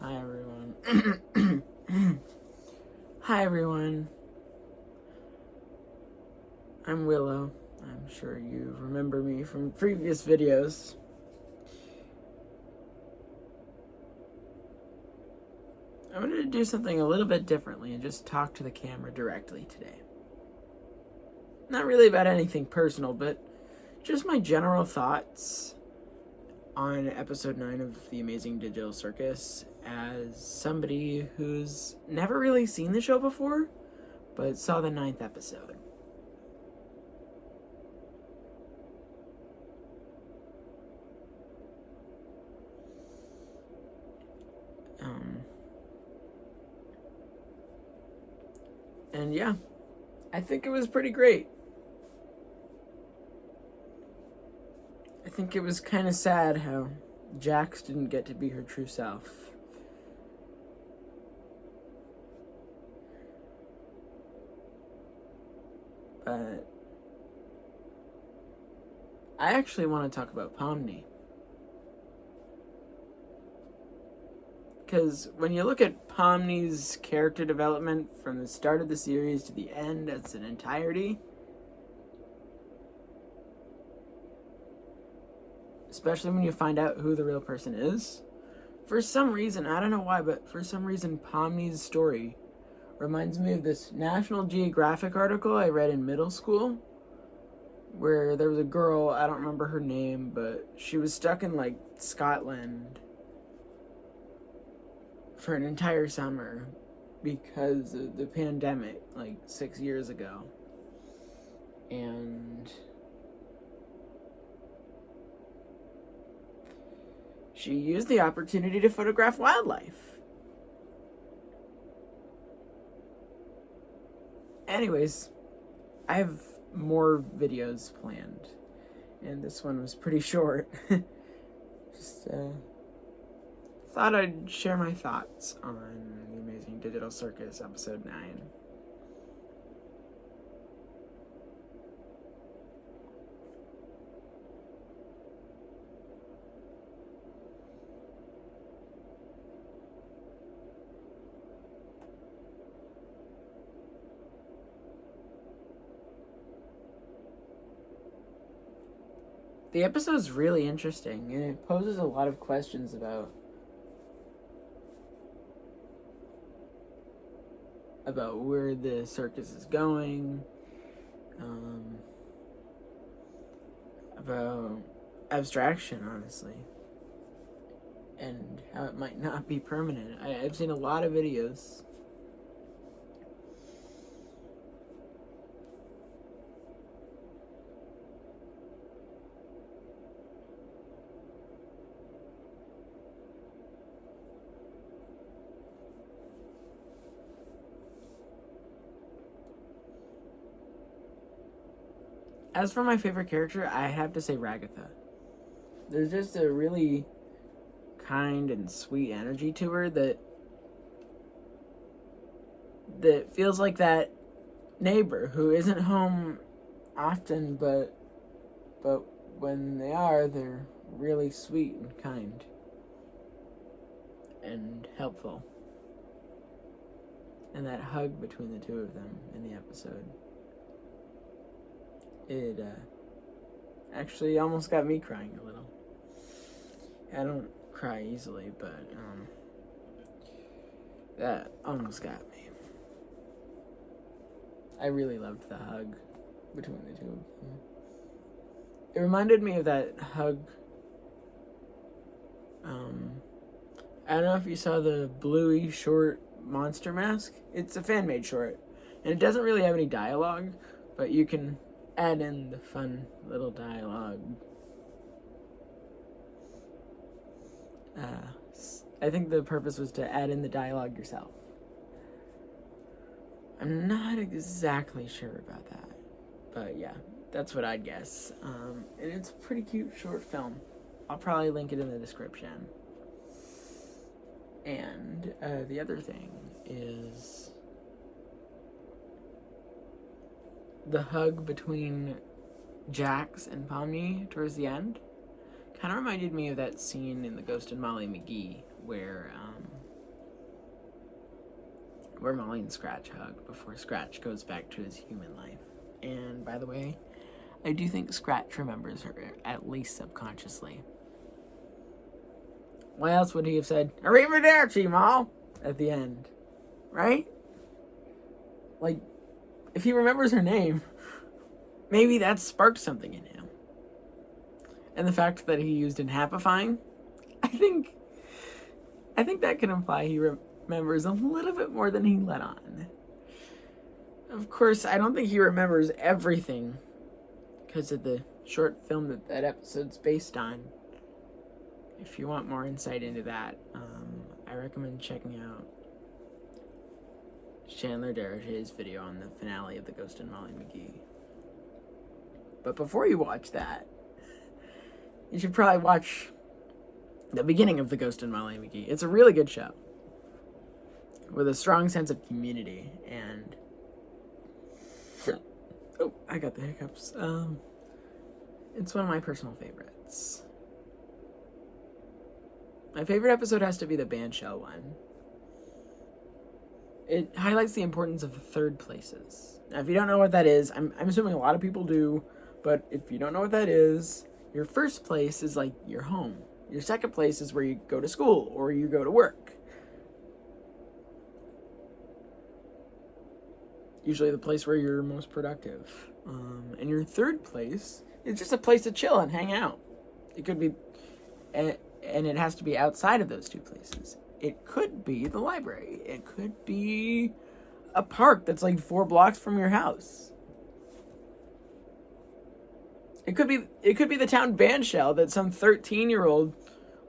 Hi everyone. Hi everyone. I'm Willow. I'm sure you remember me from previous videos. I wanted to do something a little bit differently and just talk to the camera directly today. Not really about anything personal, but just my general thoughts on episode 9 of The Amazing Digital Circus as somebody who's never really seen the show before, but saw the 9th episode. And yeah, I think it was pretty great. I think it was kind of sad how Jax didn't get to be her true self. But I actually want to talk about Pomni. Because when you look at Pomni's character development from the start of the series to the end as an entirety, especially when you find out who the real person is, for some reason, I don't know why, but for some reason Pomni's story reminds me of this National Geographic article I read in middle school where there was a girl, I don't remember her name, but she was stuck in like Scotland for an entire summer because of the pandemic like 6 years ago. And she used the opportunity to photograph wildlife. Anyways, I have more videos planned, and this one was pretty short. Just thought I'd share my thoughts on The Amazing Digital Circus episode 9. The episode's really interesting, and it poses a lot of questions about where the circus is going, about abstraction, honestly, and how it might not be permanent. I've seen a lot of videos As for my favorite character, I have to say Ragatha. There's just a really kind and sweet energy to her that feels like that neighbor who isn't home often, but when they are, they're really sweet and kind and helpful. And that hug between the two of them in the episode, it actually almost got me crying a little. I don't cry easily, but that almost got me. I really loved the hug between the two of them. It reminded me of that hug. I don't know if you saw the Bluey short Monster Mask. It's a fan-made short, and it doesn't really have any dialogue, but you can add in the fun little dialogue. I think the purpose was to add in the dialogue yourself. I'm not exactly sure about that, but yeah, that's what I'd guess. And it's a pretty cute short film. I'll probably link it in the description. And the other thing is the hug between Jax and Pomni towards the end kind of reminded me of that scene in The Ghost and Molly McGee where where Molly and Scratch hug before Scratch goes back to his human life. And by the way, I do think Scratch remembers her, at least subconsciously. Why else would he have said, "Arrivederci, Moll," at the end? Right? Like, if he remembers her name, maybe that sparked something in him. And the fact that he used "inhappifying," I think that can imply he remembers a little bit more than he let on. Of course, I don't think he remembers everything because of the short film that episode's based on. If you want more insight into that, I recommend checking out Chandler Darrach's video on the finale of The Ghost and Molly McGee. But before you watch that, you should probably watch the beginning of The Ghost and Molly McGee. It's a really good show with a strong sense of community, and oh, I got the hiccups. It's one of my personal favorites. My favorite episode has to be the bandshell one. It highlights the importance of third places. Now, if you don't know what that is, I'm assuming a lot of people do, but if you don't know what that is, your first place is like your home. Your second place is where you go to school or you go to work. Usually the place where you're most productive. And your third place is just a place to chill and hang out. It could be, and it has to be outside of those two places. It could be the library. It could be a park that's like 4 blocks from your house. It could be the town bandshell that some 13-year-old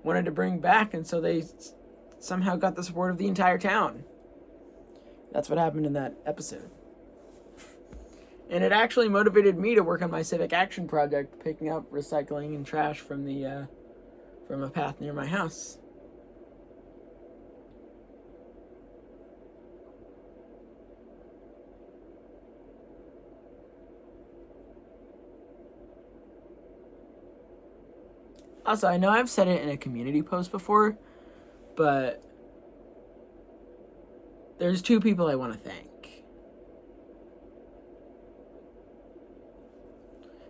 wanted to bring back, and so they somehow got the support of the entire town. That's what happened in that episode. And it actually motivated me to work on my civic action project, picking up recycling and trash from a path near my house. Also, I know I've said it in a community post before, but there's 2 people I want to thank.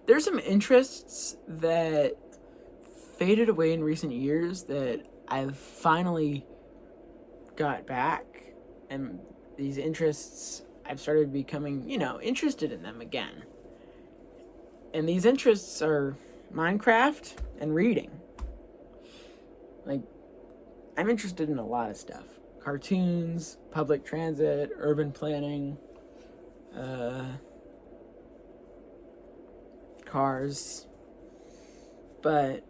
There's some interests that faded away in recent years that I've finally got back, and these interests, I've started becoming, interested in them again. And these interests are Minecraft and reading. Like, I'm interested in a lot of stuff. Cartoons, public transit, urban planning, cars. But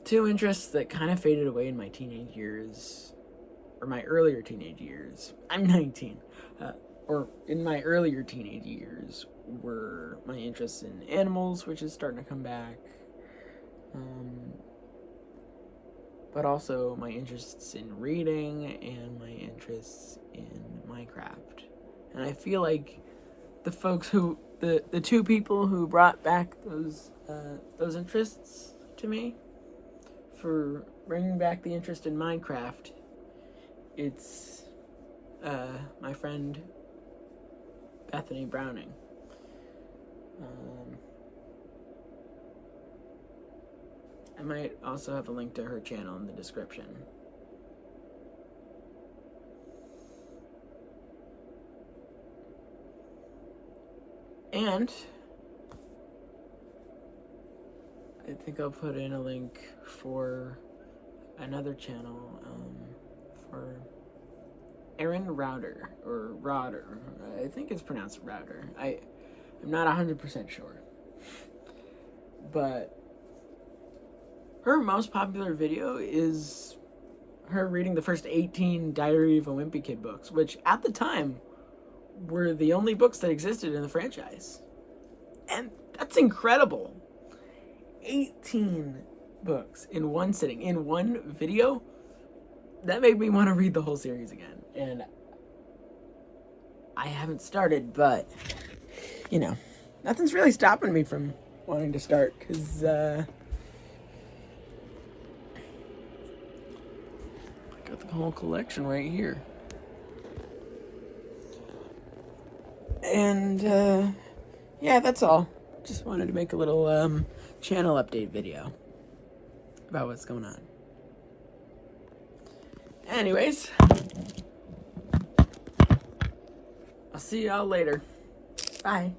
2 interests that kind of faded away in my teenage years, or my earlier teenage years. I'm 19. Or in my earlier teenage years were my interests in animals, which is starting to come back. But also my interests in reading and my interests in Minecraft. And I feel like the folks who, the 2 people who brought back those interests to me, for bringing back the interest in Minecraft, it's my friend Bethany Browning. I might also have a link to her channel in the description. And I think I'll put in a link for another channel for Aaron Router, or Rodder. I think it's pronounced Router. I'm not 100% sure. But her most popular video is her reading the first 18 Diary of a Wimpy Kid books, which at the time were the only books that existed in the franchise. And that's incredible. 18 books in one sitting, in one video. That made me want to read the whole series again. And I haven't started, but, nothing's really stopping me from wanting to start, because Got the whole collection right here. And, yeah, that's all. Just wanted to make a little, channel update video about what's going on. Anyways, I'll see y'all later. Bye.